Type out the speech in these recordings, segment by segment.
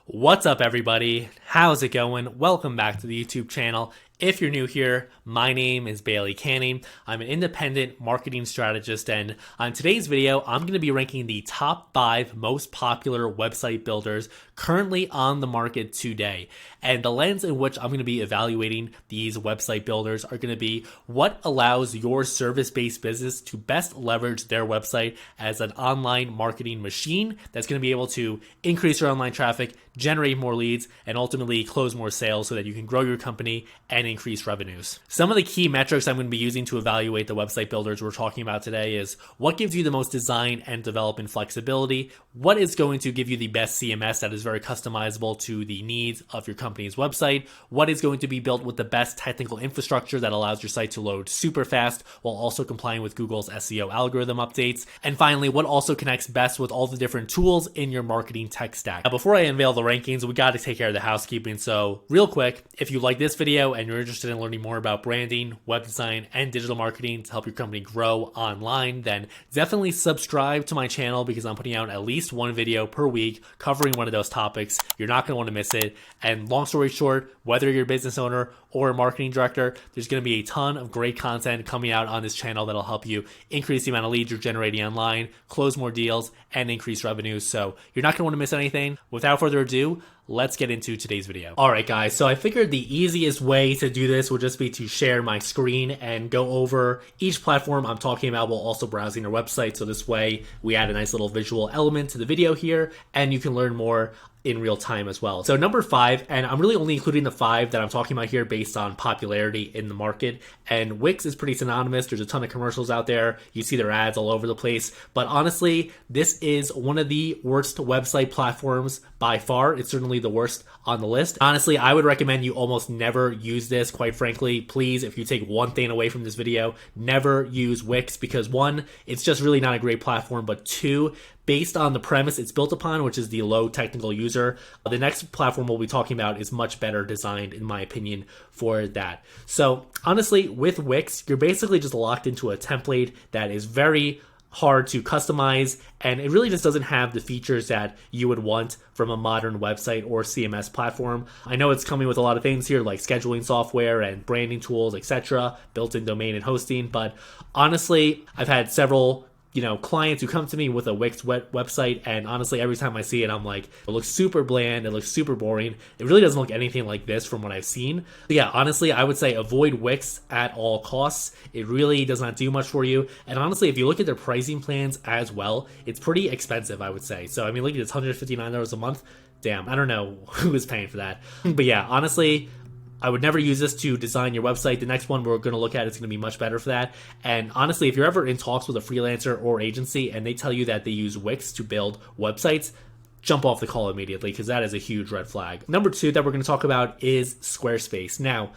What's up, everybody? How's it going? Welcome back to the YouTube channel. If you're new here, my name is Bailey Canning. I'm an independent marketing strategist, and on today's video, I'm going to be ranking the top 5 most popular website builders currently on the market today. And the lens in which I'm going to be evaluating these website builders are going to be what allows your service-based business to best leverage their website as an online marketing machine that's going to be able to increase your online traffic, generate more leads, and ultimately close more sales so that you can grow your company and increase revenues. Some of the key metrics I'm going to be using to evaluate the website builders we're talking about today is what gives you the most design and development flexibility, what is going to give you the best CMS that is very customizable to the needs of your company's website, what is going to be built with the best technical infrastructure that allows your site to load super fast while also complying with Google's SEO algorithm updates, and finally, what also connects best with all the different tools in your marketing tech stack. Now, before I unveil the rankings, we got to take care of the housekeeping. So real quick, if you like this video and you're interested in learning more about branding, web design, and digital marketing to help your company grow online, then definitely subscribe to my channel because I'm putting out at least one video per week covering one of those topics. You're not going to want to miss it. And long story short, whether you're a business owner or a marketing director, there's going to be a ton of great content coming out on this channel that'll help you increase the amount of leads you're generating online, close more deals, and increase revenues. So you're not going to want to miss anything. Without further ado, let's get into today's video. All right, guys, so I figured the easiest way to do this would just be to share my screen and go over each platform I'm talking about while also browsing their website. So this way we add a nice little visual element to the video here and you can learn more in real time as well. So number 5, and I'm really only including the 5 that I'm talking about here based on popularity in the market, and Wix is pretty synonymous. There's a ton of commercials out there. You see their ads all over the place, but honestly, this is one of the worst website platforms by far. It's certainly the worst on the list. Honestly, I would recommend you almost never use this, quite frankly. Please, if you take one thing away from this video, never use Wix because 1, it's just really not a great platform, but 2, based on the premise it's built upon, which is the low technical user, the next platform we'll be talking about is much better designed, in my opinion, for that. So honestly, with Wix, you're basically just locked into a template that is very hard to customize, and it really just doesn't have the features that you would want from a modern website or CMS platform. I know it's coming with a lot of things here like scheduling software and branding tools, etc., built-in domain and hosting, but honestly, I've had several clients who come to me with a Wix website, and honestly, every time I see it, I'm like, it looks super bland, it looks super boring. It really doesn't look anything like this from what I've seen. But yeah, honestly, I would say avoid Wix at all costs. It really does not do much for you. And honestly, if you look at their pricing plans as well, it's pretty expensive, I would say. So, I mean, look at it's $159 a month. Damn, I don't know who is paying for that. But yeah, honestly, I would never use this to design your website. The next one we're going to look at is going to be much better for that. And honestly, if you're ever in talks with a freelancer or agency and they tell you that they use Wix to build websites, jump off the call immediately because that is a huge red flag. Number 2 that we're going to talk about is Squarespace. Now,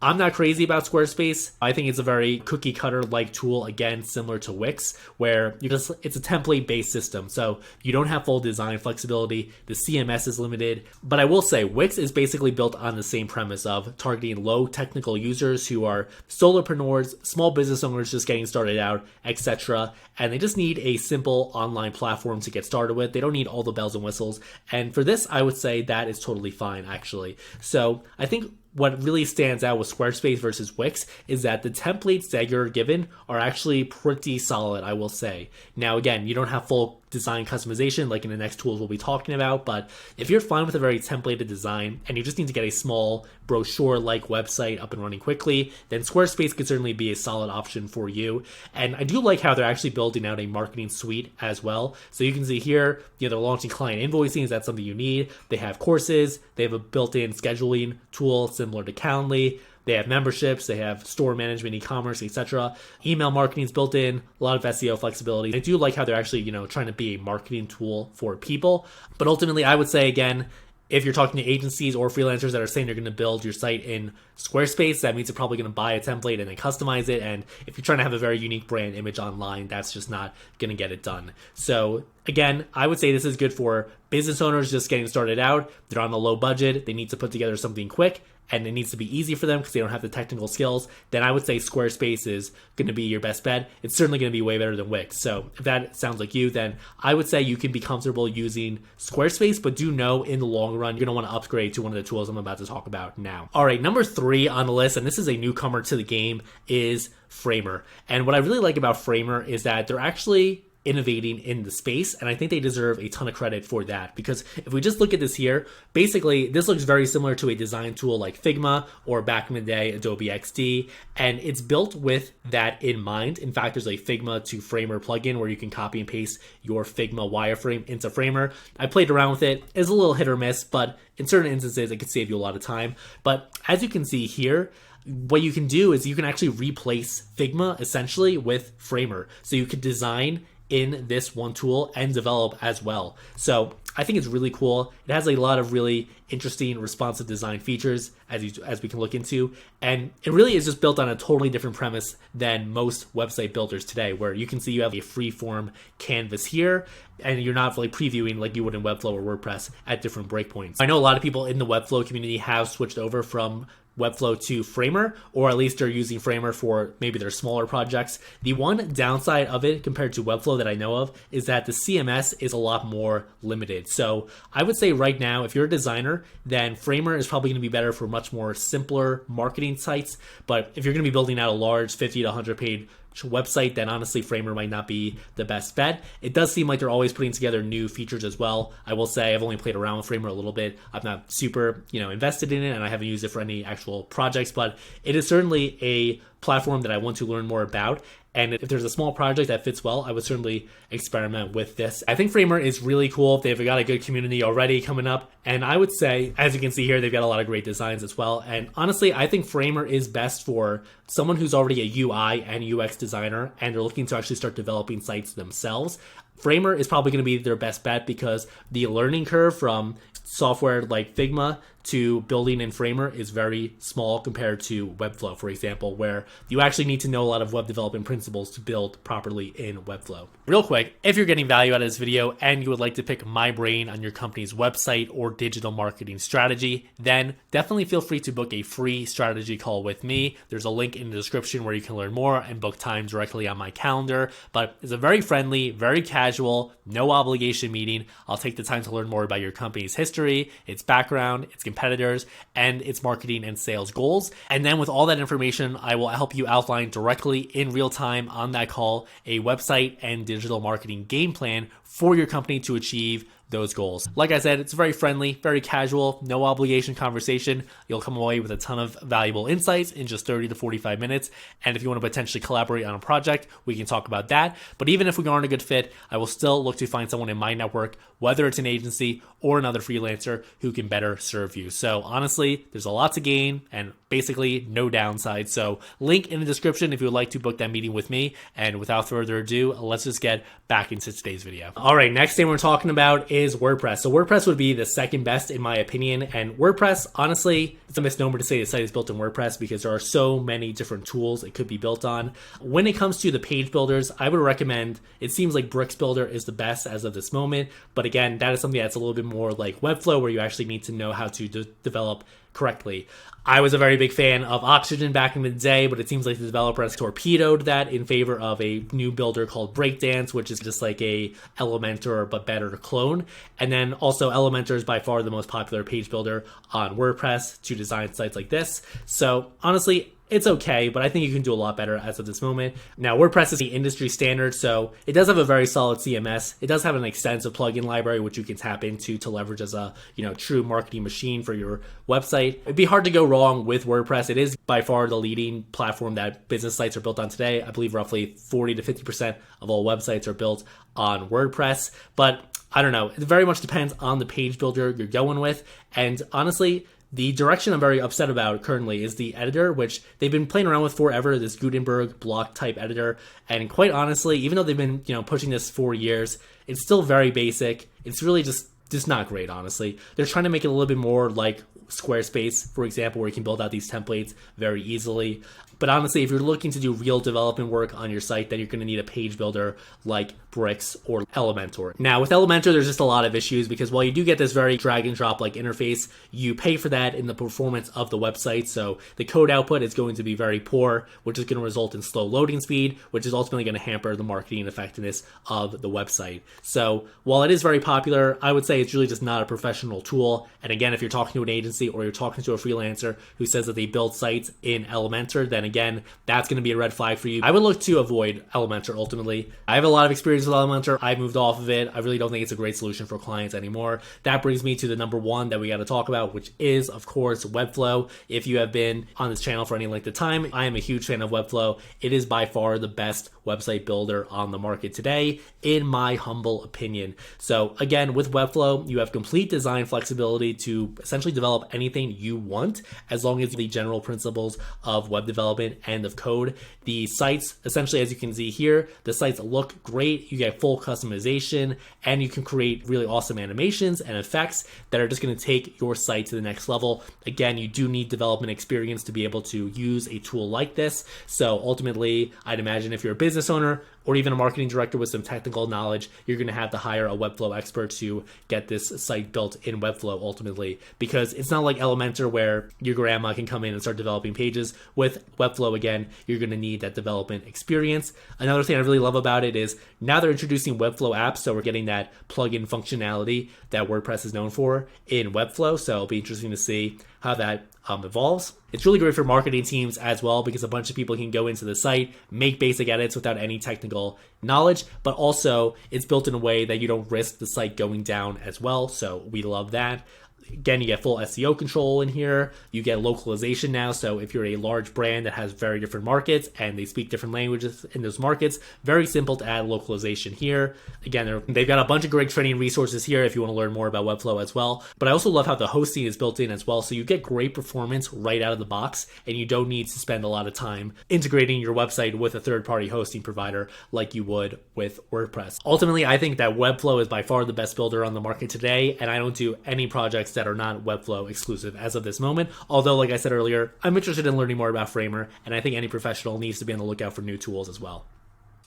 I'm not crazy about Squarespace. I think it's a very cookie cutter like tool, again, similar to Wix, where it's a template based system. So you don't have full design flexibility. The CMS is limited. But I will say Wix is basically built on the same premise of targeting low technical users who are solopreneurs, small business owners just getting started out, etc. And they just need a simple online platform to get started with. They don't need all the bells and whistles. And for this, I would say that is totally fine, actually. So I think what really stands out with Squarespace versus Wix is that the templates that you're given are actually pretty solid, I will say. Now, again, you don't have full design customization like in the next tools we'll be talking about, but if you're fine with a very templated design and you just need to get a small brochure-like website up and running quickly, then Squarespace could certainly be a solid option for you. And I do like how they're actually building out a marketing suite as well. So you can see here, they're launching client invoicing. Is that something you need? They have courses. They have a built-in scheduling tool similar to Calendly. They have memberships, they have store management, e-commerce, etc. Email marketing is built in, a lot of SEO flexibility. I do like how they're actually, trying to be a marketing tool for people. But ultimately, I would say, again, if you're talking to agencies or freelancers that are saying they're going to build your site in Squarespace, that means they're probably going to buy a template and then customize it. And if you're trying to have a very unique brand image online, that's just not going to get it done. So again, I would say this is good for business owners just getting started out. They're on a low budget. They need to put together something quick. and it needs to be easy for them because they don't have the technical skills, then I would say Squarespace is going to be your best bet. It's certainly going to be way better than Wix. So if that sounds like you, then I would say you can be comfortable using Squarespace, but do know in the long run, you're going to want to upgrade to one of the tools I'm about to talk about now. All right, number 3 on the list, and this is a newcomer to the game, is Framer. And what I really like about Framer is that they're actually innovating in the space, and I think they deserve a ton of credit for that, because if we just look at this here, basically this looks very similar to a design tool like Figma or back in the day Adobe XD, and it's built with that in mind. In fact, there's a Figma to Framer plugin where you can copy and paste your Figma wireframe into Framer. I played around with it. It's a little hit or miss, but in certain instances it could save you a lot of time. But as you can see here, what you can do is you can actually replace Figma essentially with Framer. So you could design in this one tool and develop as well. So I think it's really cool. It has a lot of really interesting responsive design features as we can look into, and it really is just built on a totally different premise than most website builders today, where you can see you have a free form canvas here and you're not really previewing like you would in Webflow or WordPress at different breakpoints. I know a lot of people in the Webflow community have switched over from Webflow to Framer, or at least they're using Framer for maybe their smaller projects. The one downside of it compared to Webflow that I know of is that the CMS is a lot more limited. So I would say right now, if you're a designer, then Framer is probably going to be better for much more simpler marketing sites. But if you're going to be building out a large 50 to 100 page website, then honestly Framer might not be the best bet. It does seem like they're always putting together new features as well. I will say I've only played around with Framer a little bit. I'm not super, invested in it, and I haven't used it for any actual projects, but it is certainly a platform that I want to learn more about. And if there's a small project that fits well, I would certainly experiment with this. I think Framer is really cool. They've got a good community already coming up. And I would say, as you can see here, they've got a lot of great designs as well. And honestly, I think Framer is best for someone who's already a UI and UX designer and they're looking to actually start developing sites themselves. Framer is probably going to be their best bet because the learning curve from software like Figma to building in Framer is very small compared to Webflow, for example, where you actually need to know a lot of web development principles to build properly in Webflow. Real quick, if you're getting value out of this video and you would like to pick my brain on your company's website or digital marketing strategy, then definitely feel free to book a free strategy call with me. There's a link in the description where you can learn more and book time directly on my calendar. But it's a very friendly, very casual, no obligation meeting. I'll take the time to learn more about your company's history, its background, its competitors, and its marketing and sales goals. And then with all that information, I will help you outline directly in real time on that call a website and digital marketing game plan for your company to achieve those goals. Like I said, it's very friendly, very casual, no obligation conversation. You'll come away with a ton of valuable insights in just 30 to 45 minutes. And if you want to potentially collaborate on a project, we can talk about that. But even if we aren't a good fit, I will still look to find someone in my network, whether it's an agency or another freelancer who can better serve you. So honestly, there's a lot to gain and basically no downside. So link in the description if you would like to book that meeting with me. And without further ado, let's just get back into today's video. All right, next thing we're talking about is WordPress. So WordPress would be the second best in my opinion. And WordPress, honestly, it's a misnomer to say the site is built in WordPress because there are so many different tools it could be built on. When it comes to the page builders, I would recommend, it seems like Bricks Builder is the best as of this moment. But again, that is something that's a little bit more like Webflow where you actually need to know how to develop correctly. I was a very big fan of Oxygen back in the day, but it seems like the developer has torpedoed that in favor of a new builder called Breakdance, which is just like a Elementor but better clone. And then also Elementor is by far the most popular page builder on WordPress to design sites like this. So honestly, it's okay, but I think you can do a lot better as of this moment. Now, WordPress is the industry standard, so it does have a very solid CMS. It does have an extensive plugin library, which you can tap into to leverage as a true marketing machine for your website. It'd be hard to go wrong with WordPress. It is by far the leading platform that business sites are built on today. I believe roughly 40 to 50% of all websites are built on WordPress, but I don't know. It very much depends on the page builder you're going with, and honestly, the direction I'm very upset about currently is the editor, which they've been playing around with forever, this Gutenberg block type editor. And quite honestly, even though they've been pushing this for years, it's still very basic. It's really just not great, honestly. They're trying to make it a little bit more like Squarespace, for example, where you can build out these templates very easily. But honestly, if you're looking to do real development work on your site, then you're going to need a page builder like Bricks or Elementor. Now, with Elementor, there's just a lot of issues because while you do get this very drag and drop like interface, you pay for that in the performance of the website. So the code output is going to be very poor, which is going to result in slow loading speed, which is ultimately going to hamper the marketing effectiveness of the website. So while it is very popular, I would say it's really just not a professional tool. And again, if you're talking to an agency or you're talking to a freelancer who says that they build sites in Elementor, then again, that's going to be a red flag for you. I would look to avoid Elementor ultimately. I have a lot of experience with Elementor. I moved off of it. I really don't think it's a great solution for clients anymore. That brings me to the number one that we got to talk about, which is, of course, Webflow. If you have been on this channel for any length of time, I am a huge fan of Webflow. It is by far the best website builder on the market today, in my humble opinion. So again, with Webflow, you have complete design flexibility to essentially develop anything you want, as long as the general principles of web development and of code. The sites, essentially, as you can see here, the sites look great. You get full customization, and you can create really awesome animations and effects that are just going to take your site to the next level. Again, you do need development experience to be able to use a tool like this. So ultimately, I'd imagine if you're a business owner or even a marketing director with some technical knowledge, you're going to have to hire a Webflow expert to get this site built in Webflow ultimately, because it's not like Elementor where your grandma can come in and start developing pages. With Webflow, again, you're going to need that development experience. Another thing I really love about it is now they're introducing Webflow apps, so we're getting that plugin functionality that WordPress is known for in Webflow. So it'll be interesting to see how that evolves. It's really great for marketing teams as well, because a bunch of people can go into the site, make basic edits without any technical knowledge, but also it's built in a way that you don't risk the site going down as well. So we love that. Again, you get full SEO control in here. You get localization now. So if you're a large brand that has very different markets and they speak different languages in those markets, very simple to add localization here. Again, they've got a bunch of great training resources here if you want to learn more about Webflow as well. But I also love how the hosting is built in as well. So you get great performance right out of the box, and you don't need to spend a lot of time integrating your website with a third-party hosting provider like you would with WordPress. Ultimately, I think that Webflow is by far the best builder on the market today, and I don't do any projects that are not Webflow exclusive as of this moment. Although, like I said earlier, I'm interested in learning more about Framer, and I think any professional needs to be on the lookout for new tools as well.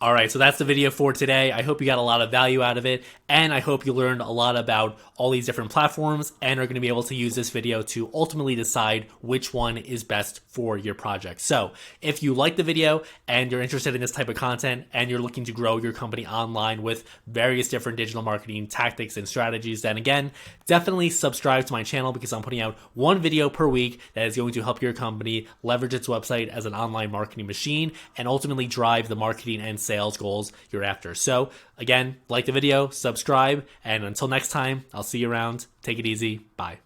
All right, so that's the video for today. I hope you got a lot of value out of it, and I hope you learned a lot about all these different platforms and are going to be able to use this video to ultimately decide which one is best for your project. So if you like the video and you're interested in this type of content and you're looking to grow your company online with various different digital marketing tactics and strategies, then again, definitely subscribe to my channel, because I'm putting out one video per week that is going to help your company leverage its website as an online marketing machine and ultimately drive the marketing and sales goals you're after. So again, like the video, subscribe, and until next time, I'll see you around. Take it easy. Bye.